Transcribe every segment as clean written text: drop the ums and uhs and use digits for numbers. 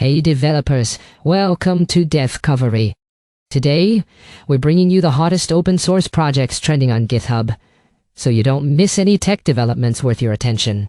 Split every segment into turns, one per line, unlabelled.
Hey developers, welcome to Devcovery. Today, we're bringing you the hottest open source projects trending on GitHub, so you don't miss any tech developments worth your attention.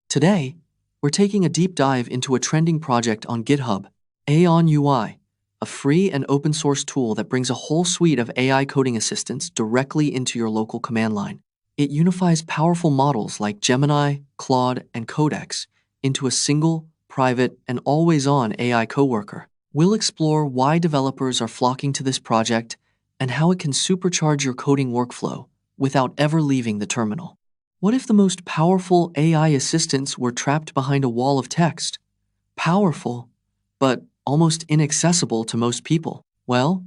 Today, we're taking a deep dive into a trending project on GitHub, AionUi, a free and open source tool that brings a whole suite of AI coding assistants directly into your local command line. It unifies powerful models like Gemini, Claude, and Codex into a single, private, and always-on AI coworker. We'll explore why developers are flocking to this project and how it can supercharge your coding workflow without ever leaving the terminal. What if the most powerful AI assistants were trapped behind a wall of text? Powerful, but almost inaccessible to most people. Well,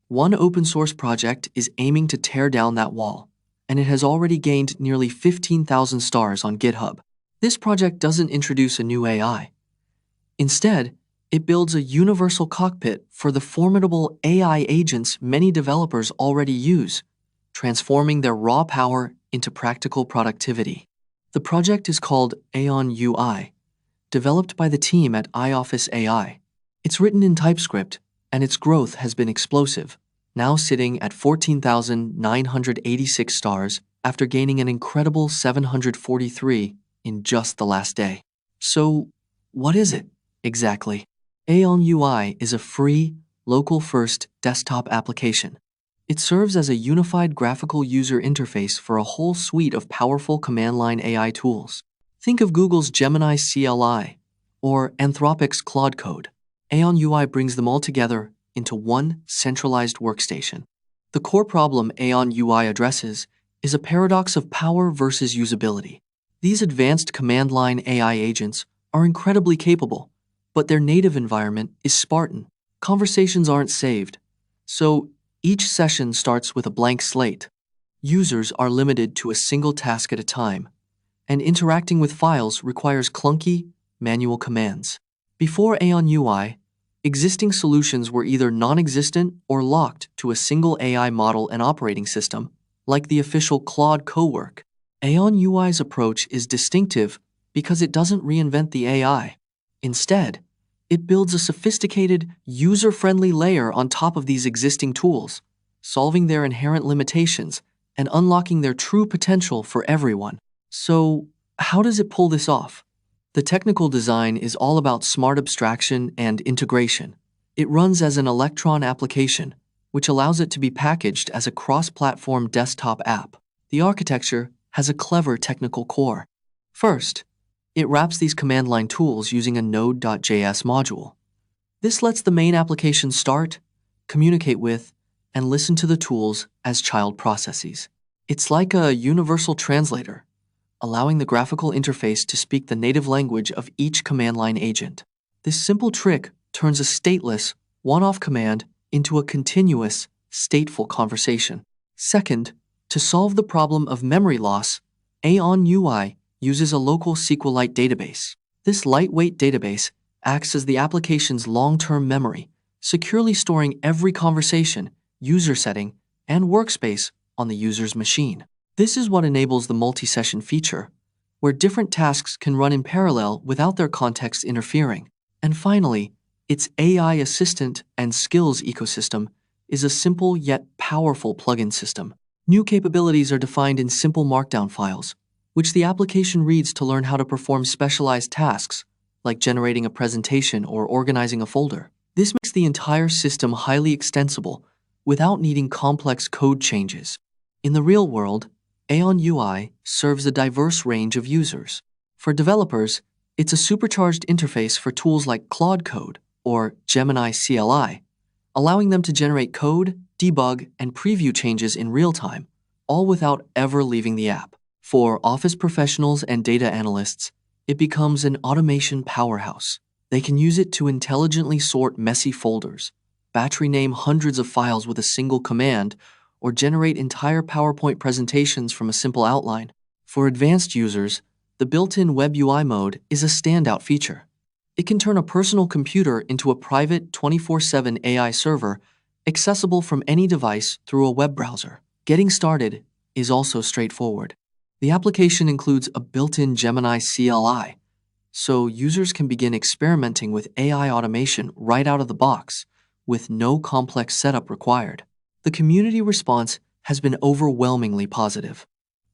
one open source project is aiming to tear down that wall, and it has already gained nearly 15,000 stars on GitHub. This project doesn't introduce a new AI. Instead, it builds a universal cockpit for the formidable AI agents many developers already use, transforming their raw power into practical productivity. The project is called AionUi, developed by the team at iOfficeAI. It's written in TypeScript, and its growth has been explosive, now sitting at 14,986 stars after gaining an incredible 743 in just the last day. So, what is it exactly? AionUi is a free, local-first desktop application. It serves as a unified graphical user interface for a whole suite of powerful command-line AI tools. Think of Google's Gemini CLI or Anthropic's Claude Code. AionUi brings them all together into one centralized workstation. The core problem AionUi addresses is a paradox of power versus usability. These advanced command-line AI agents are incredibly capable, but their native environment is Spartan. Conversations aren't saved, so each session starts with a blank slate. Users are limited to a single task at a time, and interacting with files requires clunky, manual commands. Before AionUi, existing solutions were either non-existent or locked to a single AI model and operating system, like the official Claude Cowork. AionUi's approach is distinctive because it doesn't reinvent the AI. Instead, it builds a sophisticated, user-friendly layer on top of these existing tools, solving their inherent limitations and unlocking their true potential for everyone. So, how does it pull this off? The technical design is all about smart abstraction and integration. It runs as an Electron application, which allows it to be packaged as a cross-platform desktop app. The architecture has a clever technical core. First, it wraps these command line tools using a Node.js module. This lets the main application start, communicate with, and listen to the tools as child processes. It's like a universal translator, allowing the graphical interface to speak the native language of each command line agent. This simple trick turns a stateless, one-off command into a continuous, stateful conversation. Second, to solve the problem of memory loss, AionUi uses a local SQLite database. This lightweight database acts as the application's long-term memory, securely storing every conversation, user setting, and workspace on the user's machine. This is what enables the multi-session feature, where different tasks can run in parallel without their context interfering. And finally, its AI assistant and skills ecosystem is a simple yet powerful plugin system. New capabilities are defined in simple markdown files, which the application reads to learn how to perform specialized tasks, like generating a presentation or organizing a folder. This makes the entire system highly extensible without needing complex code changes. In the real world, AionUi serves a diverse range of users. For developers, it's a supercharged interface for tools like Claude Code or Gemini CLI, allowing them to generate code, debug, and preview changes in real time, all without ever leaving the app. For office professionals and data analysts, it becomes an automation powerhouse. They can use it to intelligently sort messy folders, batch rename hundreds of files with a single command, or generate entire PowerPoint presentations from a simple outline. For advanced users, the built-in Web UI mode is a standout feature. It can turn a personal computer into a private 24/7 AI server accessible from any device through a web browser. Getting started is also straightforward. The application includes a built-in Gemini CLI, so users can begin experimenting with AI automation right out of the box, with no complex setup required. The community response has been overwhelmingly positive.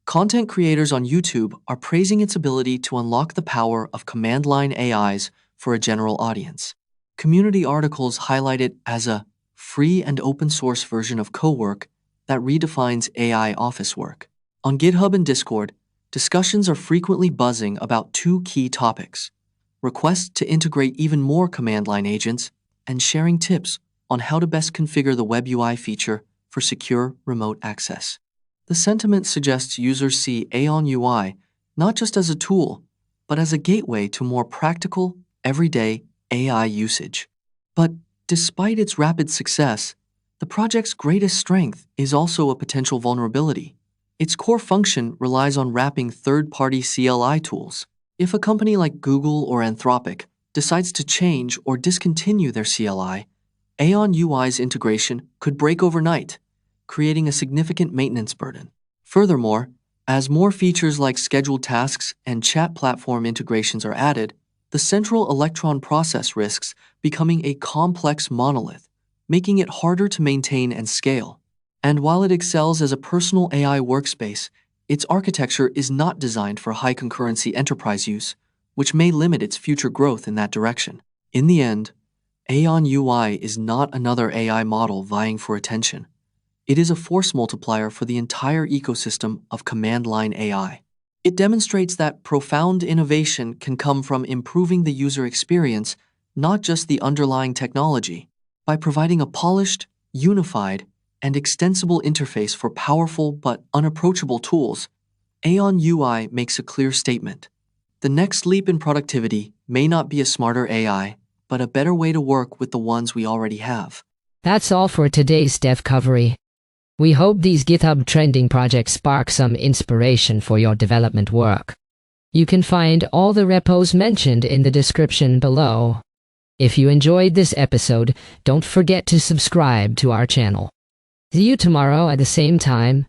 Content creators on YouTube are praising its ability to unlock the power of command line AIs for a general audience. Community articles highlight it as a free and open source version of Cowork that redefines AI office work. On GitHub and Discord, discussions are frequently buzzing about two key topics: requests to integrate even more command line agents and sharing tips on how to best configure the Web UI feature for secure remote access. The sentiment suggests users see AionUi not just as a tool, but as a gateway to more practical, everyday AI usage. But despite its rapid success, the project's greatest strength is also a potential vulnerability. Its core function relies on wrapping third-party CLI tools. If a company like Google or Anthropic decides to change or discontinue their CLI, AionUi's integration could break overnight, creating a significant maintenance burden. Furthermore, as more features like scheduled tasks and chat platform integrations are added, the central electron process risks becoming a complex monolith, making it harder to maintain and scale. And while it excels as a personal AI workspace, its architecture is not designed for high concurrency enterprise use, which may limit its future growth in that direction. In the end, AionUi is not another AI model vying for attention. It is a force multiplier for the entire ecosystem of command line AI. It demonstrates that profound innovation can come from improving the user experience, not just the underlying technology. By providing a polished, unified, and extensible interface for powerful but unapproachable tools, AionUi makes a clear statement. The next leap in productivity may not be a smarter AI, but a better way to work with the ones we already have.
That's all for today's Devcovery. We hope these GitHub trending projects spark some inspiration for your development work. You can find all the repos mentioned in the description below. If you enjoyed this episode, don't forget to subscribe to our channel. See you tomorrow at the same time,